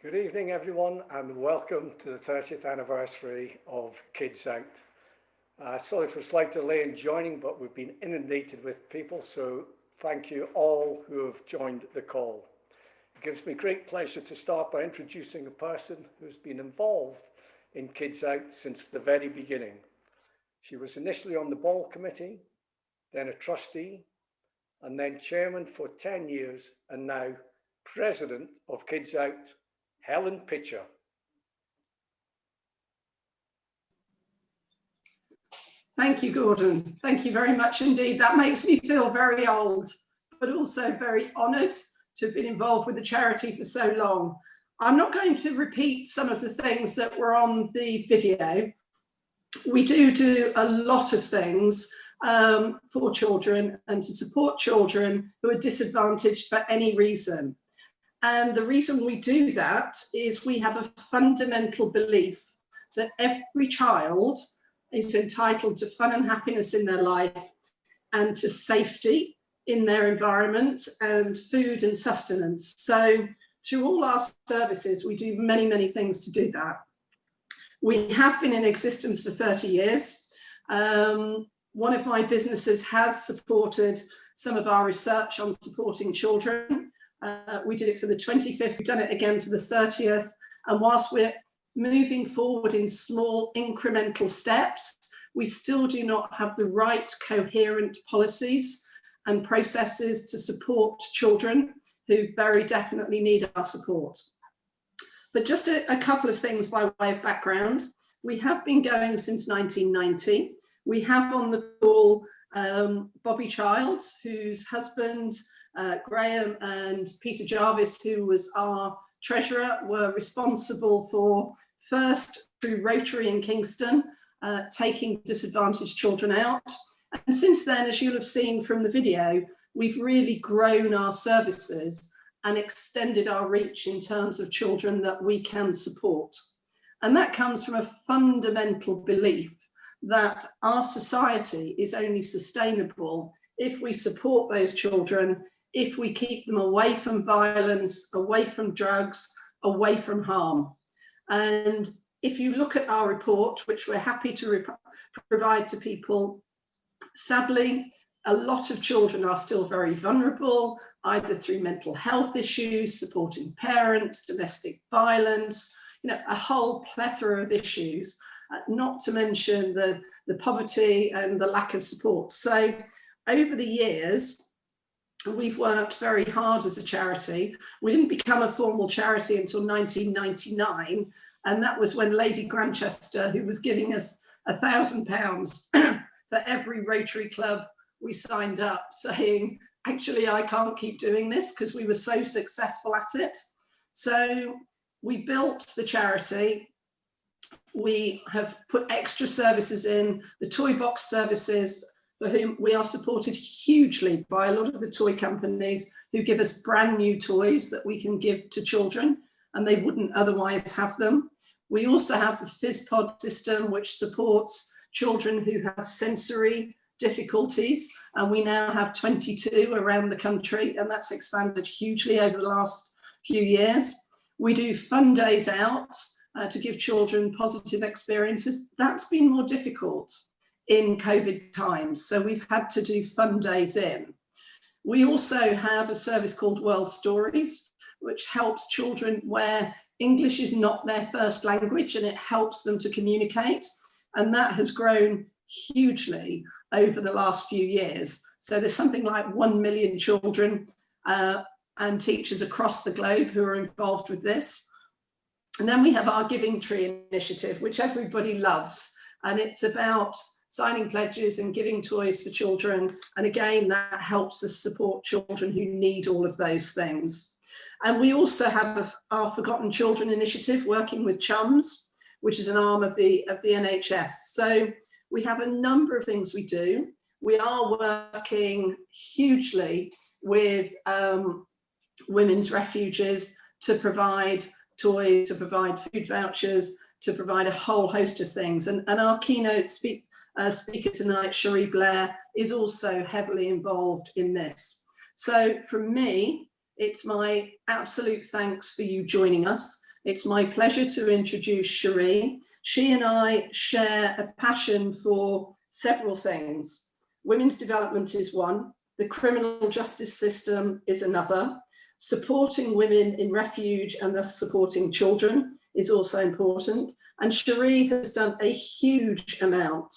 Good evening, everyone, and welcome to the 30th anniversary of KidsOut. Sorry for a slight delay in joining, but we've been inundated with people, so thank you all who have joined the call. It gives me great pleasure to start by introducing a person who's been involved in KidsOut since the very beginning. She was initially on the ball committee, then a trustee, and then chairman for 10 years, and now president of KidsOut, Helen Pitcher. Thank you, Gordon. Thank you very much indeed. That makes me feel very old, but also very honoured to have been involved with the charity for so long. I'm not going to repeat some of the things that were on the video. We do a lot of things for children and to support children who are disadvantaged for any reason. And the reason we do that is we have a fundamental belief that every child is entitled to fun and happiness in their life and to safety in their environment and food and sustenance. So through all our services, we do many, many things to do that. We have been in existence for 30 years. One of my businesses has supported some of our research on supporting children. We did it for the 25th, we've done it again for the 30th. And whilst we're moving forward in small incremental steps, we still do not have the right coherent policies and processes to support children who very definitely need our support. But just a couple of things by way of background. We have been going since 1990. We have on the call Bobby Childs, whose husband, Graham, and Peter Jarvis, who was our treasurer, were responsible for first through Rotary in Kingston, taking disadvantaged children out. And since then, as you'll have seen from the video, we've really grown our services and extended our reach in terms of children that we can support. And that comes from a fundamental belief that our society is only sustainable if we support those children, if we keep them away from violence, away from drugs, away from harm. And if you look at our report, which we're happy to provide to people, sadly, a lot of children are still very vulnerable, either through mental health issues, supporting parents, domestic violence, a whole plethora of issues, not to mention the poverty and the lack of support. So over the years, we've worked very hard as a charity. We didn't become a formal charity until 1999, and that was when Lady Grantchester, who was giving us £1,000 for every Rotary club we signed up, saying, actually, I can't keep doing this because we were so successful at it. So we built the charity. We have put extra services in, the toy box services, for whom we are supported hugely by a lot of the toy companies who give us brand new toys that we can give to children and they wouldn't otherwise have them. We also have the FizzPod system, which supports children who have sensory difficulties, and we now have 22 around the country, and that's expanded hugely over the last few years. We do fun days out to give children positive experiences. That's been more difficult in COVID times, so we've had to do fun days in. We also have a service called World Stories, which helps children where English is not their first language, and it helps them to communicate, and that has grown hugely over the last few years. So there's something like 1 million children and teachers across the globe who are involved with this. And then we have our Giving Tree initiative, which everybody loves, and it's about signing pledges and giving toys for children. And again, that helps us support children who need all of those things. And we also have our Forgotten Children initiative, working with Chums, which is an arm of the NHS. So we have a number of things we do. We are working hugely with women's refuges to provide toys, to provide food vouchers, to provide a whole host of things. And our keynote speaker tonight, Cherie Blair, is also heavily involved in this. So from me, it's my absolute thanks for you joining us. It's my pleasure to introduce Cherie. She and I share a passion for several things. Women's development is one, the criminal justice system is another, supporting women in refuge and thus supporting children is also important. And Cherie has done a huge amount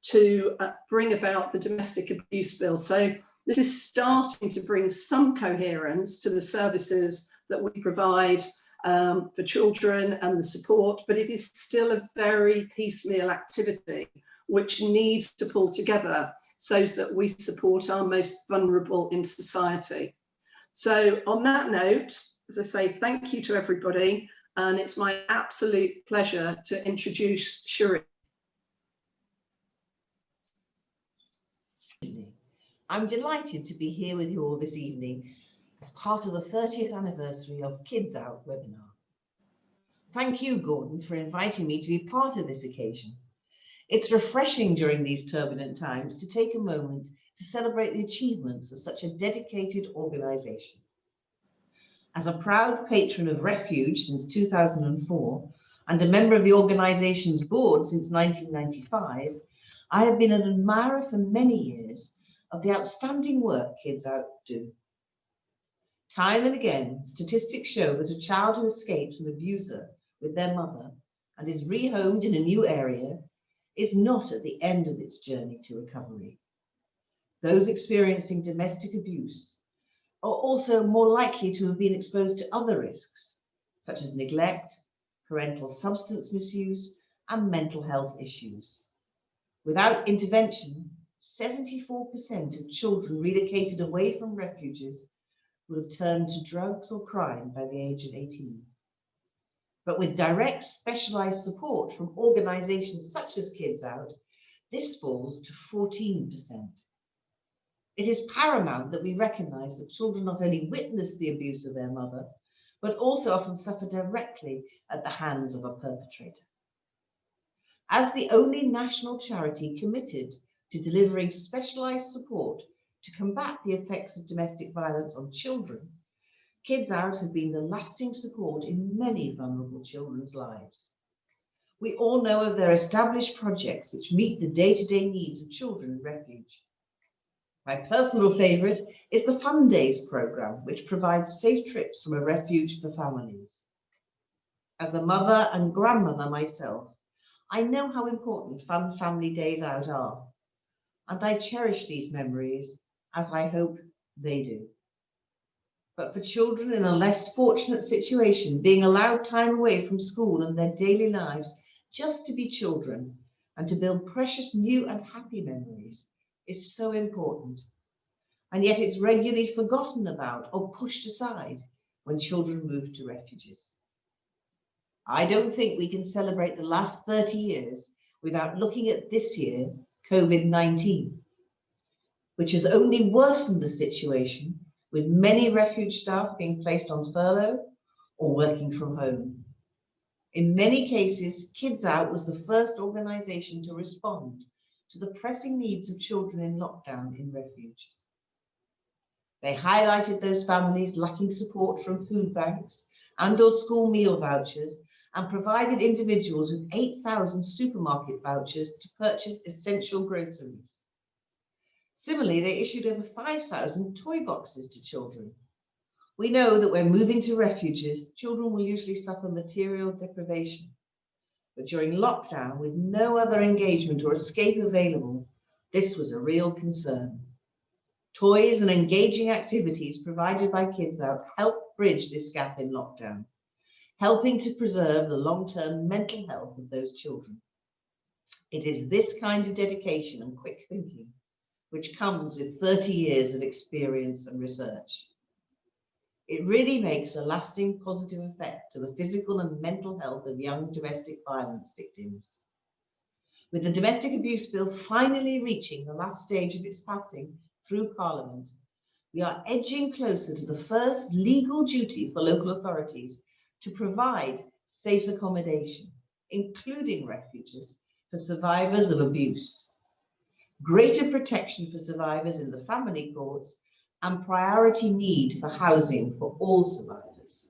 to bring about the domestic abuse bill. So this is starting to bring some coherence to the services that we provide for children and the support, but it is still a very piecemeal activity which needs to pull together so that we support our most vulnerable in society. So on that note, as I say, thank you to everybody, and it's my absolute pleasure to introduce Cherie. I'm delighted to be here with you all this evening as part of the 30th anniversary of KidsOut webinar. Thank you, Gordon, for inviting me to be part of this occasion. It's refreshing during these turbulent times to take a moment to celebrate the achievements of such a dedicated organisation. As a proud patron of Refuge since 2004 and a member of the organisation's board since 1995, I have been an admirer for many years of the outstanding work KidsOut do. Time and again, statistics show that a child who escapes an abuser with their mother and is rehomed in a new area is not at the end of its journey to recovery. Those experiencing domestic abuse are also more likely to have been exposed to other risks, such as neglect, parental substance misuse, and mental health issues. Without intervention, 74% of children relocated away from refuges would have turned to drugs or crime by the age of 18. But with direct specialised support from organisations such as KidsOut, this falls to 14%. It is paramount that we recognise that children not only witness the abuse of their mother, but also often suffer directly at the hands of a perpetrator. As the only national charity committed to delivering specialised support to combat the effects of domestic violence on children, KidsOut have been the lasting support in many vulnerable children's lives. We all know of their established projects which meet the day-to-day needs of children in refuge. My personal favourite is the Fun Days programme, which provides safe trips from a refuge for families. As a mother and grandmother myself, I know how important fun family days out are, and I cherish these memories, as I hope they do. But for children in a less fortunate situation, being allowed time away from school and their daily lives just to be children and to build precious new and happy memories is so important. And yet it's regularly forgotten about or pushed aside when children move to refuges. I don't think we can celebrate the last 30 years without looking at this year, COVID-19, which has only worsened the situation, with many refuge staff being placed on furlough or working from home. In many cases, KidsOut was the first organisation to respond to the pressing needs of children in lockdown in refuges. They highlighted those families lacking support from food banks and/or school meal vouchers, and provided individuals with 8,000 supermarket vouchers to purchase essential groceries. Similarly, they issued over 5,000 toy boxes to children. We know that when moving to refuges, children will usually suffer material deprivation. But during lockdown, with no other engagement or escape available, this was a real concern. Toys and engaging activities provided by KidsOut help bridge this gap in lockdown, helping to preserve the long-term mental health of those children. It is this kind of dedication and quick thinking which comes with 30 years of experience and research. It really makes a lasting positive effect to the physical and mental health of young domestic violence victims. With the Domestic Abuse Bill finally reaching the last stage of its passing through Parliament, we are edging closer to the first legal duty for local authorities to provide safe accommodation, including refuges, for survivors of abuse, greater protection for survivors in the family courts, and priority need for housing for all survivors.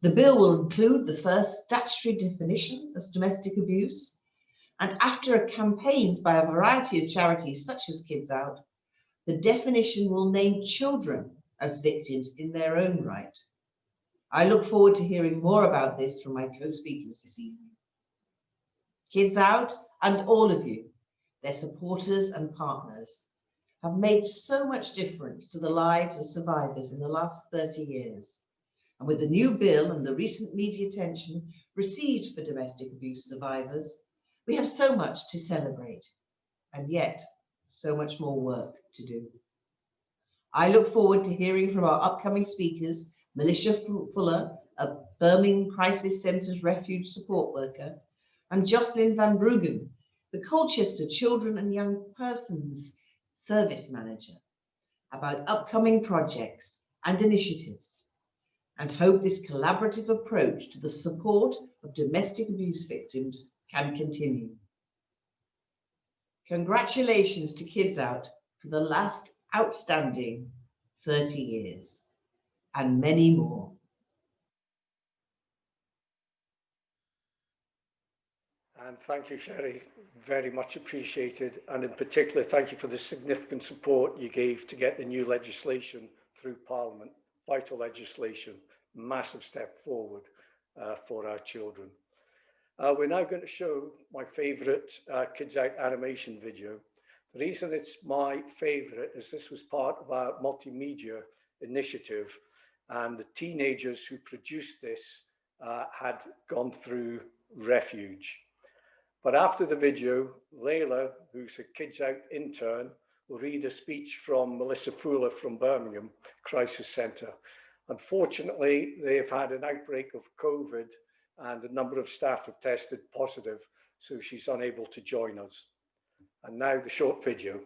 The bill will include the first statutory definition of domestic abuse, and after campaigns by a variety of charities such as KidsOut, the definition will name children as victims in their own right. I look forward to hearing more about this from my co-speakers this evening. KidsOut and all of you, their supporters and partners, have made so much difference to the lives of survivors in the last 30 years. And with the new bill and the recent media attention received for domestic abuse survivors, we have so much to celebrate, and yet so much more work to do. I look forward to hearing from our upcoming speakers, Melissa Fuller, a Birmingham Crisis Centre's refuge support worker, and Jocelyn Van Bruggen, the Colchester Children and Young Persons Service Manager, about upcoming projects and initiatives, and hope this collaborative approach to the support of domestic abuse victims can continue. Congratulations to KidsOut for the last outstanding 30 years, and many more. And thank you, Sherry, very much appreciated. And in particular, thank you for the significant support you gave to get the new legislation through Parliament. Vital legislation, massive step forward for our children. We're now going to show my favourite KidsOut animation video. The reason it's my favourite is this was part of our multimedia initiative, and the teenagers who produced this had gone through refuge. But after the video, Layla, who's a KidsOut intern, will read a speech from Melissa Fuller from Birmingham Crisis Centre. Unfortunately, they've had an outbreak of COVID and a number of staff have tested positive, so she's unable to join us. And now the short video.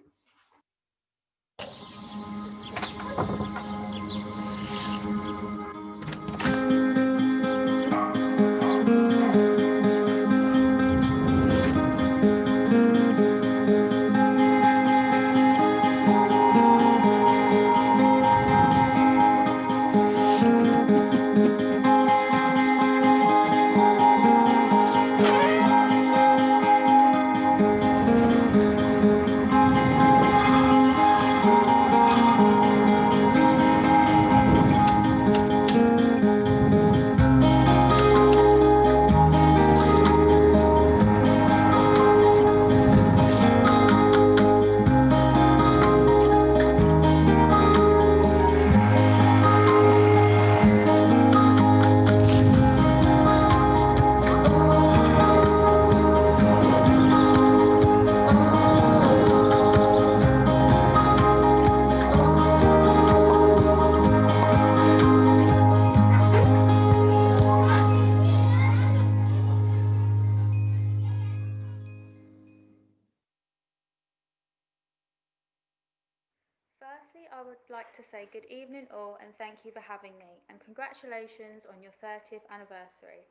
Firstly, I would like to say good evening all and thank you for having me, and congratulations on your 30th anniversary.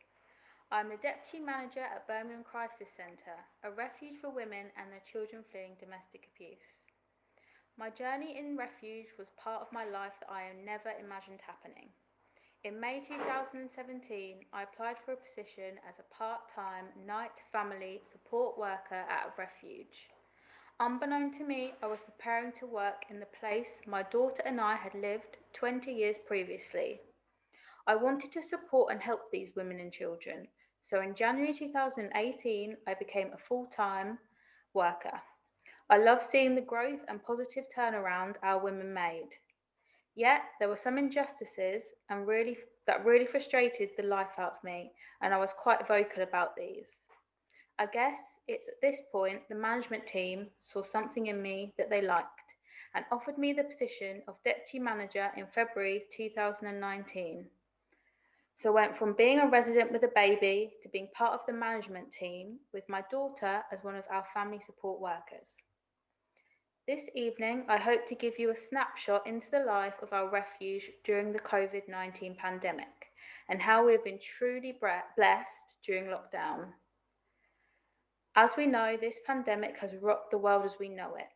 I'm the Deputy Manager at Birmingham Crisis Centre, a refuge for women and their children fleeing domestic abuse. My journey in refuge was part of my life that I never imagined happening. In May 2017, I applied for a position as a part-time night family support worker at a refuge. Unbeknown to me, I was preparing to work in the place my daughter and I had lived 20 years previously. I wanted to support and help these women and children, so in January 2018, I became a full-time worker. I love seeing the growth and positive turnaround our women made. Yet, there were some injustices that really frustrated the life out of me, and I was quite vocal about these. I guess it's at this point the management team saw something in me that they liked and offered me the position of deputy manager in February 2019. So I went from being a resident with a baby to being part of the management team with my daughter as one of our family support workers. This evening, I hope to give you a snapshot into the life of our refuge during the COVID-19 pandemic and how we've been truly blessed during lockdown. As we know, this pandemic has rocked the world as we know it.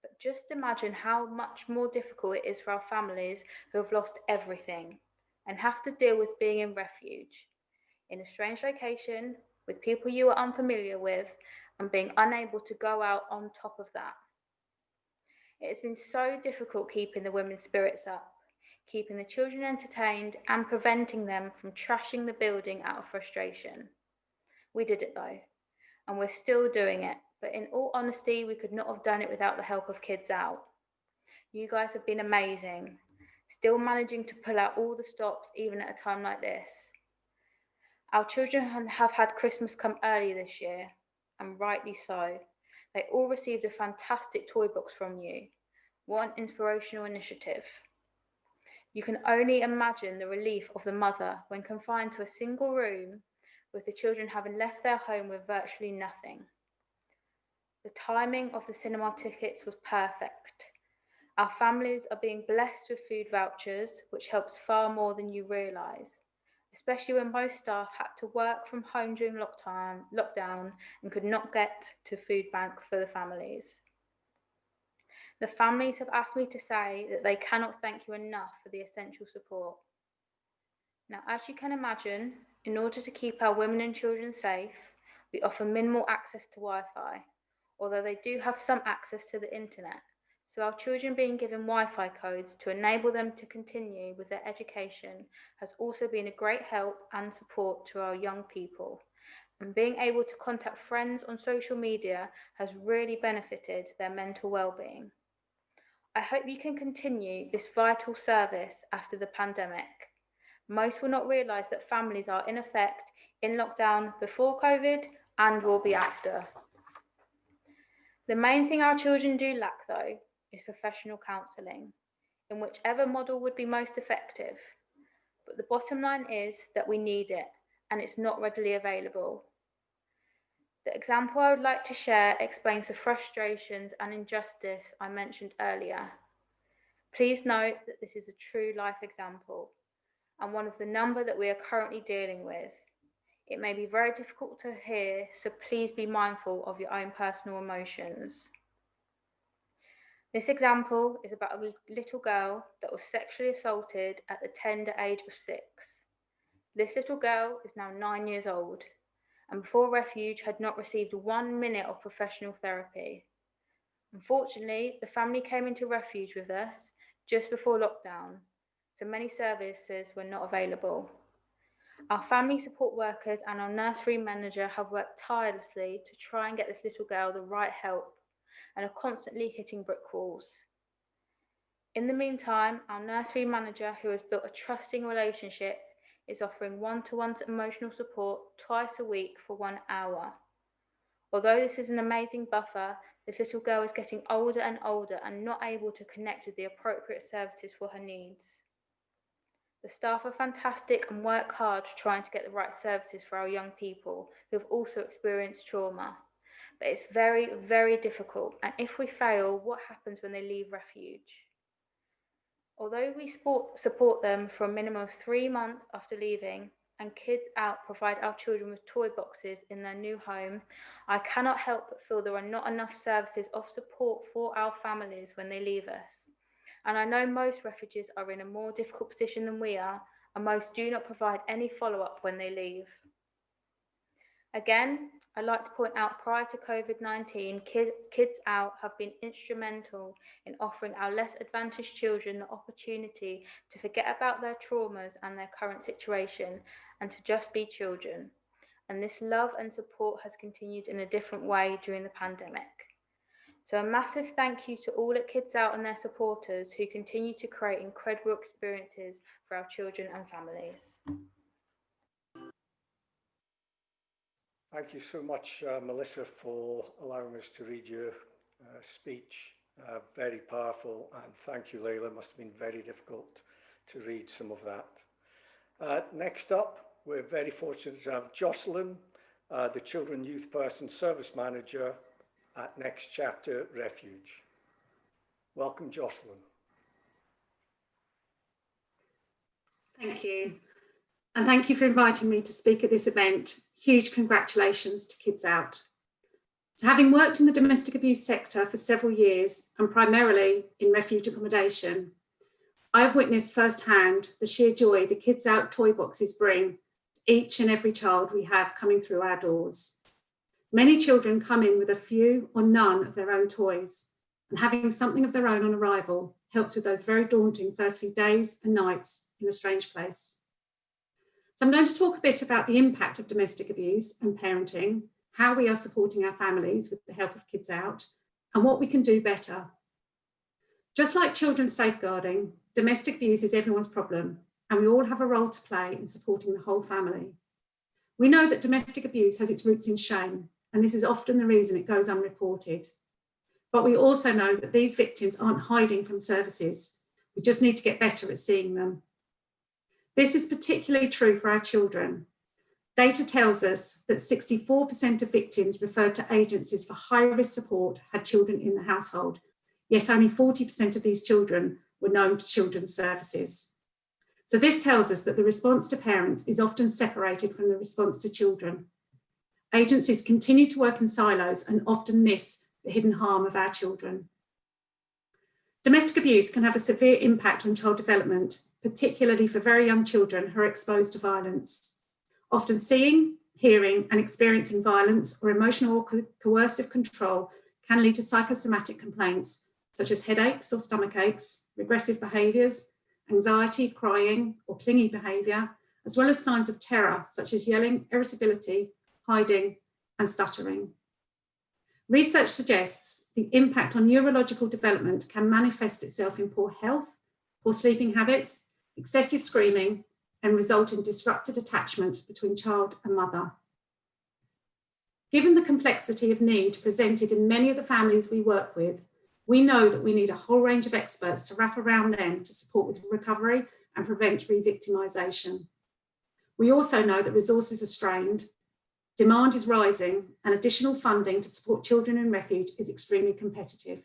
But just imagine how much more difficult it is for our families who have lost everything. and have to deal with being in refuge, in a strange location, with people you are unfamiliar with, and being unable to go out on top of that. It has been so difficult keeping the women's spirits up, keeping the children entertained and preventing them from trashing the building out of frustration. We did it though, and we're still doing it, but in all honesty, we could not have done it without the help of KidsOut. You guys have been amazing, still managing to pull out all the stops even at a time like this. Our children have had Christmas come early this year, and rightly so. They all received a fantastic toy box from you. What an inspirational initiative. You can only imagine the relief of the mother when confined to a single room with the children having left their home with virtually nothing. The timing of the cinema tickets was perfect. Our families are being blessed with food vouchers, which helps far more than you realise, especially when most staff had to work from home during lockdown and could not get to food bank for the families. The families have asked me to say that they cannot thank you enough for the essential support. Now, as you can imagine, in order to keep our women and children safe, we offer minimal access to Wi-Fi, although they do have some access to the internet. So our children being given Wi-Fi codes to enable them to continue with their education has also been a great help and support to our young people. And being able to contact friends on social media has really benefited their mental well-being. I hope you can continue this vital service after the pandemic. Most will not realise that families are in effect in lockdown before COVID and will be after. The main thing our children do lack though is professional counselling, in whichever model would be most effective. But the bottom line is that we need it and it's not readily available. The example I would like to share explains the frustrations and injustice I mentioned earlier. Please note that this is a true life example and one of the number that we are currently dealing with. It may be very difficult to hear, so please be mindful of your own personal emotions. This example is about a little girl that was sexually assaulted at the tender age of 6. This little girl is now 9 years old, and before refuge had not received 1 minute of professional therapy. Unfortunately, the family came into refuge with us just before lockdown, so many services were not available. Our family support workers and our nursery manager have worked tirelessly to try and get this little girl the right help and are constantly hitting brick walls. In the meantime, our nursery manager, who has built a trusting relationship, is offering one-to-one emotional support twice a week for 1 hour. Although this is an amazing buffer, this little girl is getting older and older and not able to connect with the appropriate services for her needs. The staff are fantastic and work hard trying to get the right services for our young people who have also experienced trauma. But it's very, very difficult, and if we fail, what happens when they leave refuge? Although we support them for a minimum of 3 months after leaving, and KidsOut provide our children with toy boxes in their new home, I cannot help but feel there are not enough services of support for our families when they leave us. And I know most refugees are in a more difficult position than we are, and most do not provide any follow-up when they leave. Again, I'd like to point out prior to COVID-19, KidsOut have been instrumental in offering our less advantaged children the opportunity to forget about their traumas and their current situation and to just be children. And this love and support has continued in a different way during the pandemic. So a massive thank you to all at KidsOut and their supporters who continue to create incredible experiences for our children and families. Thank you so much, Melissa, for allowing us to read your speech. Very powerful, and thank you, Layla. It must have been very difficult to read some of that. Next up, we're very fortunate to have Jocelyn, the Children Youth Person Service Manager at Next Chapter Refuge. Welcome, Jocelyn. Thank you. And thank you for inviting me to speak at this event. Huge congratulations to KidsOut. So having worked in the domestic abuse sector for several years and primarily in refuge accommodation, I've witnessed firsthand the sheer joy the KidsOut toy boxes bring to each and every child we have coming through our doors. Many children come in with a few or none of their own toys, and having something of their own on arrival helps with those very daunting first few days and nights in a strange place. So I'm going to talk a bit about the impact of domestic abuse and parenting, how we are supporting our families with the help of KidsOut, and what we can do better. Just like children's safeguarding, domestic abuse is everyone's problem, and we all have a role to play in supporting the whole family. We know that domestic abuse has its roots in shame, and this is often the reason it goes unreported. But we also know that these victims aren't hiding from services. We just need to get better at seeing them. This is particularly true for our children. Data tells us that 64% of victims referred to agencies for high-risk support had children in the household, yet only 40% of these children were known to children's services. So this tells us that the response to parents is often separated from the response to children. Agencies continue to work in silos and often miss the hidden harm of our children. Domestic abuse can have a severe impact on child development, particularly for very young children who are exposed to violence. Often seeing, hearing, and experiencing violence or emotional or coercive control can lead to psychosomatic complaints such as headaches or stomach aches, regressive behaviours, anxiety, crying, or clingy behaviour, as well as signs of terror such as yelling, irritability, hiding, and stuttering. Research suggests the impact on neurological development can manifest itself in poor health, poor sleeping habits, excessive screaming, and result in disrupted attachment between child and mother. Given the complexity of need presented in many of the families we work with, we know that we need a whole range of experts to wrap around them to support with recovery and prevent re-victimisation. We also know that resources are strained, demand is rising, and additional funding to support children in refuge is extremely competitive.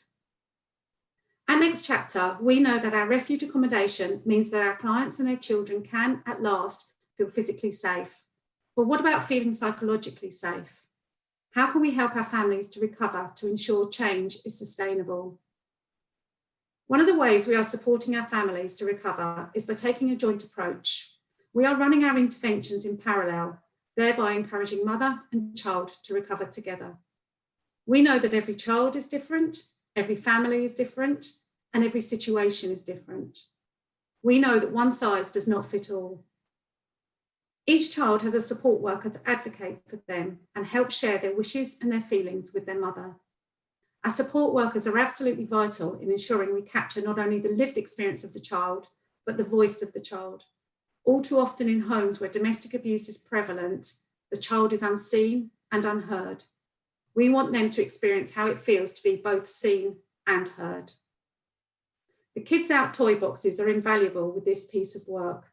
At Next Chapter, we know that our refuge accommodation means that our clients and their children can, at last, feel physically safe. But what about feeling psychologically safe? How can we help our families to recover to ensure change is sustainable? One of the ways we are supporting our families to recover is by taking a joint approach. We are running our interventions in parallel, thereby encouraging mother and child to recover together. We know that every child is different, every family is different, and every situation is different. We know that one size does not fit all. Each child has a support worker to advocate for them and help share their wishes and their feelings with their mother. Our support workers are absolutely vital in ensuring we capture not only the lived experience of the child, but the voice of the child. All too often in homes where domestic abuse is prevalent, the child is unseen and unheard. We want them to experience how it feels to be both seen and heard. The KidsOut toy boxes are invaluable with this piece of work.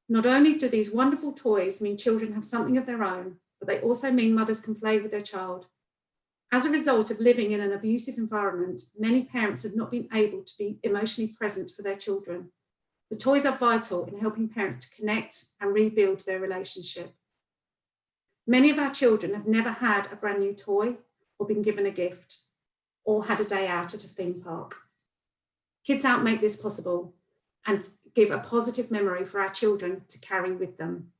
Not only do these wonderful toys mean children have something of their own, but they also mean mothers can play with their child. As a result of living in an abusive environment, many parents have not been able to be emotionally present for their children. The toys are vital in helping parents to connect and rebuild their relationship. Many of our children have never had a brand new toy or been given a gift or had a day out at a theme park. KidsOut make this possible and give a positive memory for our children to carry with them.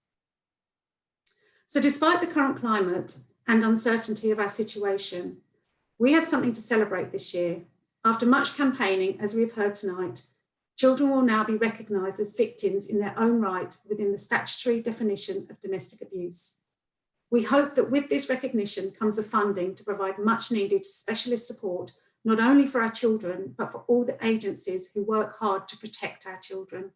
So despite the current climate and uncertainty of our situation, we have something to celebrate this year. After much campaigning, as we've heard tonight, children will now be recognised as victims in their own right within the statutory definition of domestic abuse. We hope that with this recognition comes the funding to provide much needed specialist support, not only for our children, but for all the agencies who work hard to protect our children.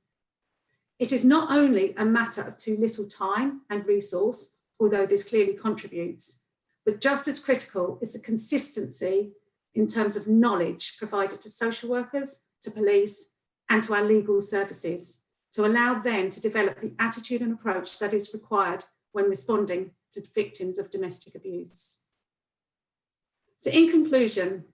It is not only a matter of too little time and resource, although this clearly contributes, but just as critical is the consistency in terms of knowledge provided to social workers, to police, and to our legal services to allow them to develop the attitude and approach that is required when responding to victims of domestic abuse. So in conclusion,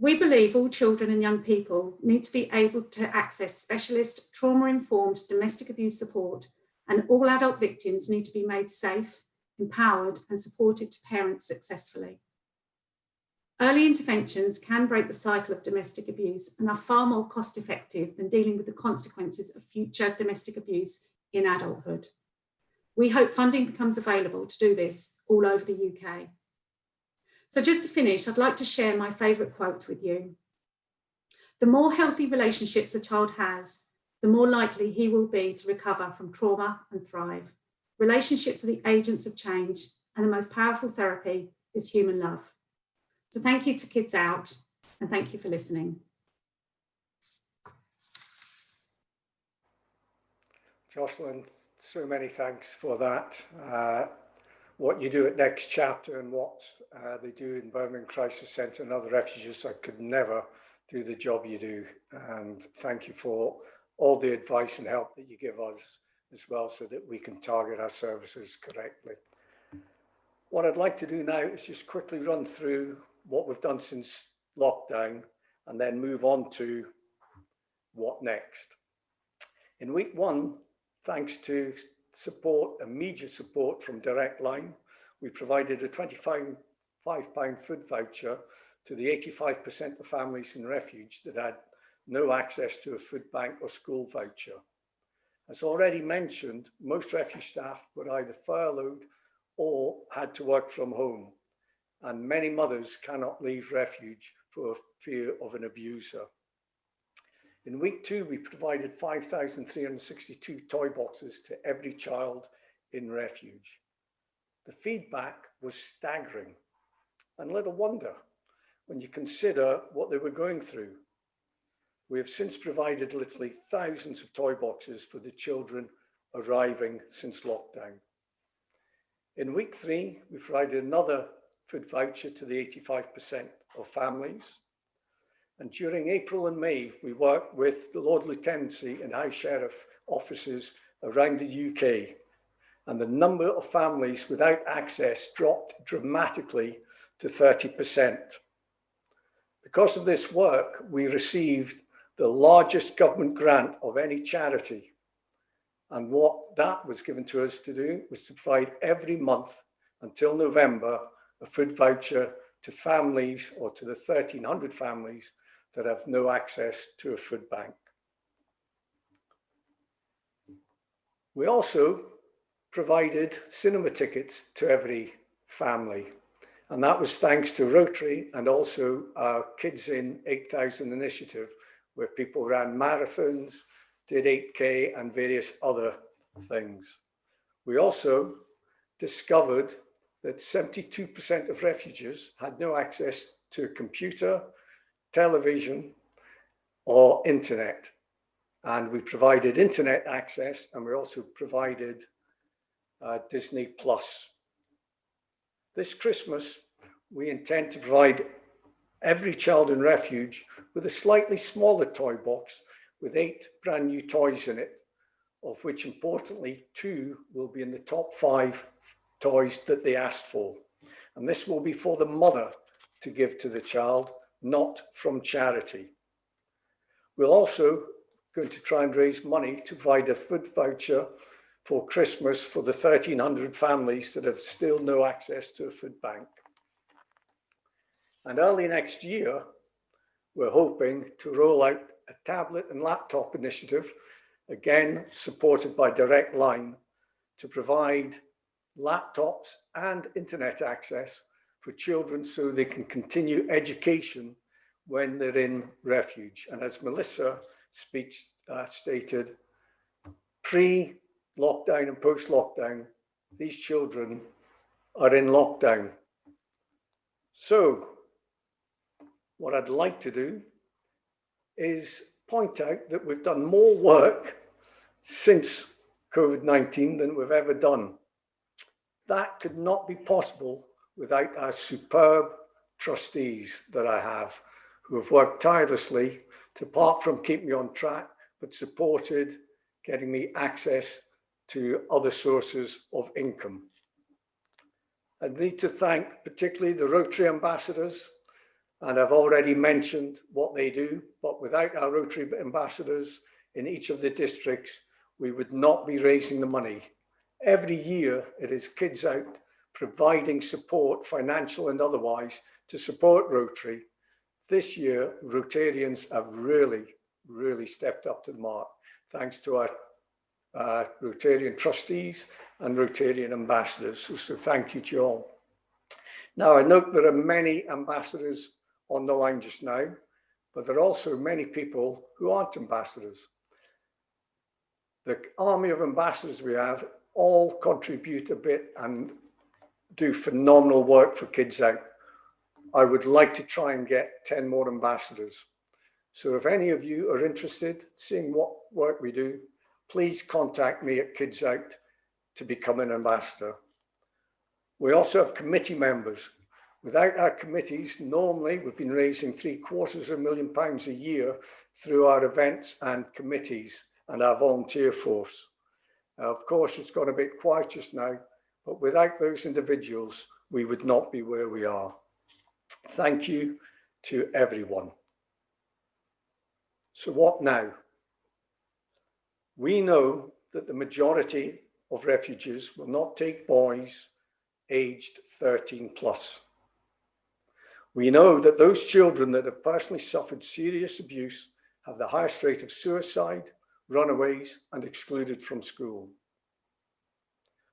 we believe all children and young people need to be able to access specialist, trauma-informed domestic abuse support, and all adult victims need to be made safe, empowered, and supported to parent successfully. Early interventions can break the cycle of domestic abuse and are far more cost effective than dealing with the consequences of future domestic abuse in adulthood. We hope funding becomes available to do this all over the UK. So just to finish, I'd like to share my favourite quote with you. The more healthy relationships a child has, the more likely he will be to recover from trauma and thrive. Relationships are the agents of change, and the most powerful therapy is human love. So thank you to KidsOut, and thank you for listening. Jocelyn, so many thanks for that. What you do at Next Chapter and what they do in Birmingham Crisis Centre and other refuges, I could never do the job you do. And thank you for all the advice and help that you give us as well, so that we can target our services correctly. What I'd like to do now is just quickly run through what we've done since lockdown and then move on to what next. In week 1, thanks to immediate support from Direct Line, we provided a £25 food voucher to the 85% of families in refuge that had no access to a food bank or school voucher. As already mentioned, most refuge staff were either furloughed or had to work from home, and many mothers cannot leave refuge for fear of an abuser. In week 2, we provided 5,362 toy boxes to every child in refuge. The feedback was staggering, and little wonder when you consider what they were going through. We have since provided literally thousands of toy boxes for the children arriving since lockdown. In week 3, we provided another food voucher to the 85% of families. And during April and May, we worked with the Lord Lieutenancy and High Sheriff offices around the UK. And the number of families without access dropped dramatically to 30%. Because of this work, we received the largest government grant of any charity. And what that was given to us to do was to provide every month until November a food voucher to families, or to the 1,300 families that have no access to a food bank. We also provided cinema tickets to every family. And that was thanks to Rotary and also our Kids in 8,000 initiative, where people ran marathons, did 8K and various other things. We also discovered that 72% of refugees had no access to a computer, television, or internet. And we provided internet access, and we also provided Disney Plus. This Christmas, we intend to provide every child in refuge with a slightly smaller toy box with 8 brand new toys in it, of which importantly 2 will be in the top 5 toys that they asked for. And this will be for the mother to give to the child, not from charity. We're also going to try and raise money to provide a food voucher for Christmas for the 1,300 families that have still no access to a food bank. And early next year, we're hoping to roll out a tablet and laptop initiative, again supported by Direct Line, to provide laptops and internet access for children so they can continue education when they're in refuge. And as Melissa stated, pre-lockdown and post-lockdown, these children are in lockdown. So what I'd like to do is point out that we've done more work since COVID-19 than we've ever done. That could not be possible without our superb trustees that I have, who have worked tirelessly to, apart from keep me on track, but supported getting me access to other sources of income. I need to thank particularly the Rotary ambassadors, and I've already mentioned what they do, but without our Rotary ambassadors in each of the districts, we would not be raising the money. Every year it is KidsOut providing support, financial and otherwise, to support Rotary, this year Rotarians have really stepped up to the mark, thanks to our Rotarian trustees and Rotarian ambassadors. So thank you to you all. Now, I note there are many ambassadors on the line just now, but there are also many people who aren't ambassadors. The army of ambassadors we have all contribute a bit and do phenomenal work for KidsOut. I would like to try and get 10 more ambassadors. So if any of you are interested in seeing what work we do, please contact me at KidsOut to become an ambassador. We also have committee members. Without our committees, normally we've been raising £750,000 a year through our events and committees and our volunteer force. Of course, it's got a bit quiet just now, but without those individuals, we would not be where we are. Thank you to everyone. So what now? We know that the majority of refugees will not take boys aged 13 plus. We know that those children that have personally suffered serious abuse have the highest rate of suicide, runaways, and excluded from school.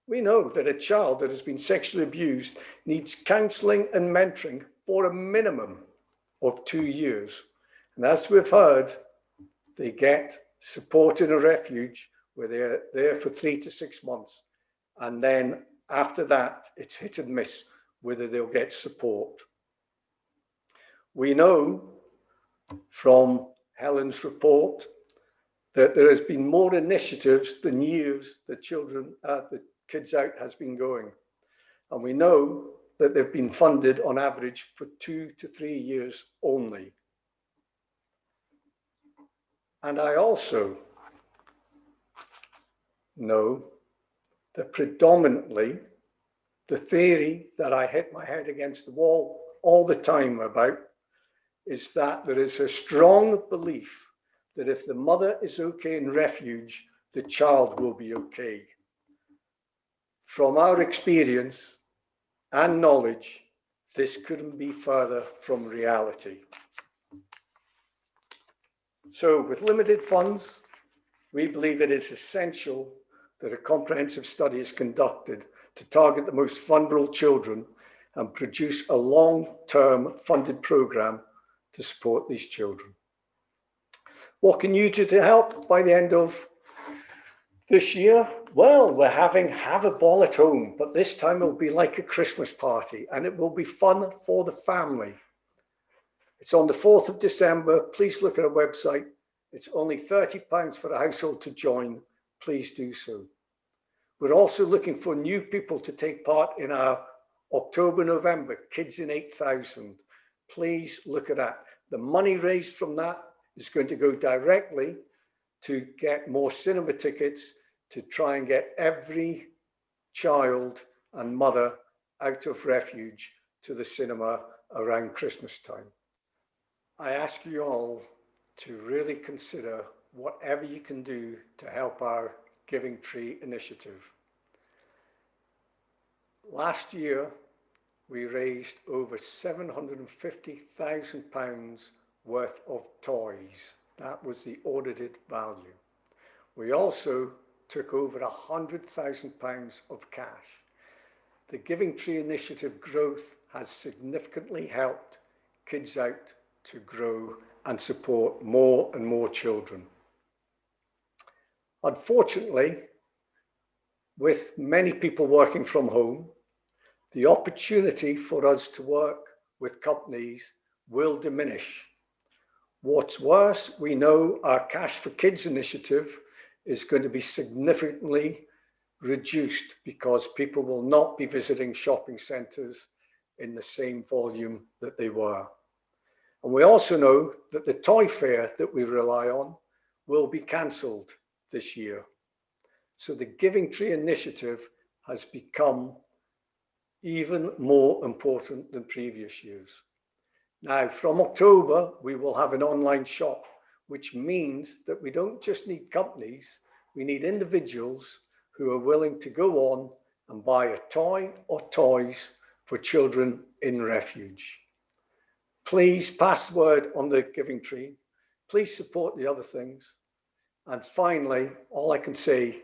We know that a child that has been sexually abused needs counselling and mentoring for a minimum of 2 years. And as we've heard, they get support in a refuge where they're there for 3 to 6 months. And then after that, it's hit and miss whether they'll get support. We know from Helen's report that there has been more initiatives than years the KidsOut has been going. And we know that they've been funded on average for 2 to 3 years only. And I also know that predominantly the theory that I hit my head against the wall all the time about is that there is a strong belief that if the mother is okay in refuge, the child will be okay. From our experience and knowledge, this couldn't be further from reality. So with limited funds, we believe it is essential that a comprehensive study is conducted to target the most vulnerable children and produce a long-term funded programme to support these children. What can you do to help by the end of this year? Well, we're having Have a Ball at Home, but this time it will be like a Christmas party and it will be fun for the family. It's on the 4th of December. Please look at our website. It's only £30 for a household to join. Please do so. We're also looking for new people to take part in our October-November Kids in 8,000. Please look at that. The money raised from that is going to go directly to get more cinema tickets to try and get every child and mother out of refuge to the cinema around Christmas time. I ask you all to really consider whatever you can do to help our Giving Tree initiative. Last year, we raised over £750,000 worth of toys. That was the audited value. We also took over £100,000 of cash. The Giving Tree initiative growth has significantly helped KidsOut to grow and support more and more children. Unfortunately, with many people working from home, the opportunity for us to work with companies will diminish. What's worse, we know our Cash for Kids initiative is going to be significantly reduced because people will not be visiting shopping centres in the same volume that they were. And we also know that the toy fair that we rely on will be cancelled this year. So the Giving Tree initiative has become even more important than previous years. Now, from October, we will have an online shop, which means that we don't just need companies, we need individuals who are willing to go on and buy a toy or toys for children in refuge. Please pass the word on the giving tree. Please support the other things. And finally, all I can say,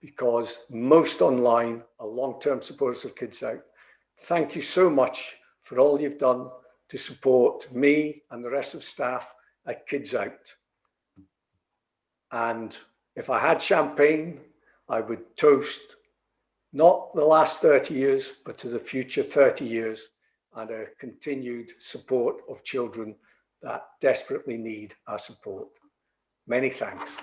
because most online are long-term supporters of KidsOut, thank you so much for all you've done to support me and the rest of staff at KidsOut. And if I had champagne, I would toast not the last 30 years, but to the future 30 years and a continued support of children that desperately need our support. Many thanks.